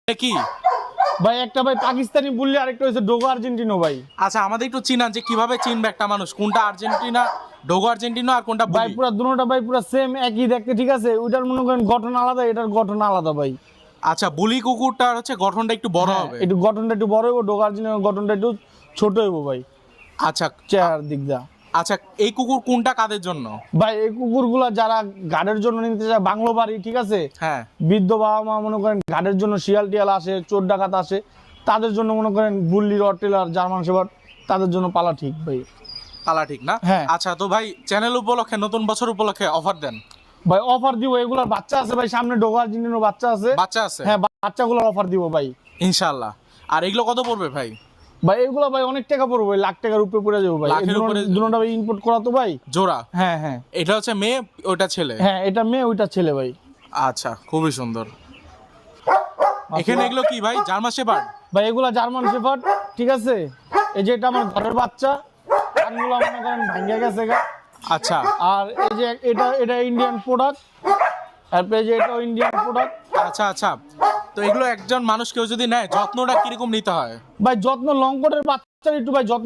কি ভাই একটা ভাই পাকিস্তানি বুল্লি, আরেকটা হচ্ছে ডোগো আর্জেন্টিনো ভাই। আচ্ছা আমাদের একটু চিনান যে কিভাবে চিনবে একটা মানুষ কোনটা আর্জেন্টিনা ডোগো আর্জেন্টিনো আর কোনটা ভাই বুলি? পুরো দুটোটা ভাই পুরো সেম একই দেখতে, ঠিক আছে? ওইটার মনে করেন গঠন আলাদা, এটার গঠন আলাদা ভাই। আচ্ছা বুলি কুকুরটার হচ্ছে গঠনটা একটু বড় হ্যাঁ, হবে। একটু গঠনটা একটু বড় হইব, ডোগো আর্জেন্টিনোর গঠনটা একটু ছোট হইব ভাই, আচ্ছা চেহারার দিক দা। আচ্ছা এই কুকুর কোনটা কাদের জন্য? ভাই এই কুকুরগুলা যারা গার্ডের জন্য নিতে চায়, বাংলো বাড়ি, ঠিক আছে, হ্যাঁ বৃদ্ধ বাবা মা মনে করেন গার্ডের জন্য শিয়াল টিয়াল আসে, চোর ডাকাত আসে, তাদের জন্য মনে করেন বুল্লি রটটেলার জার্মান শেপার্ড, তাদের জন্য পালা ঠিক ভাই। পালা ঠিক না? হ্যাঁ। আচ্ছা তো ভাই চ্যানেল উপলক্ষে নতুন বছর উপলক্ষে অফার দেন। ভাই অফার দিব, এগুলার বাচ্চা আছে ভাই, সামনে ডোগো আর্জেন্টিনোর বাচ্চা আছে। বাচ্চা আছে? হ্যাঁ, বাচ্চাগুলোর অফার দিব ভাই ইনশাআল্লাহ। আর এগুলো কত পড়বে ভাই? ভাই এগুলো ভাই অনেক টাকা পড়বে ভাই, লাখ টাকার উপরে পড়ে যাবে ভাই। লাখের উপরে? দুটোটা ভাই ইম্পোর্ট করা তো ভাই। জোড়া? হ্যাঁ হ্যাঁ এটা হচ্ছে মেয়ে ওটা ছেলে? হ্যাঁ, এটা মেয়ে ওইটা ছেলে ভাই। আচ্ছা খুবই সুন্দর। এখানে এগুলো কি ভাই, জার্মান শেপার্ড? ভাই এগুলা জার্মান শেপার্ড, ঠিক আছে। এই যে এটা আমার ঘরের বাচ্চা, কানগুলো মনে করেন ভাঙ্গা গেছে গা। আচ্ছা আর এই যে এটা এটা ইন্ডিয়ান প্রোডাক্ট, তারপরে যে এটাও ইন্ডিয়ান প্রোডাক্ট। আচ্ছা আচ্ছা। তো এগুলো একজন মানুষ কেউ যদি নেয় যত্নটা কিরকম নিতে হয়? ভাই যত্ন লং কোটের বাচ্চার একটু ভাই যত্ন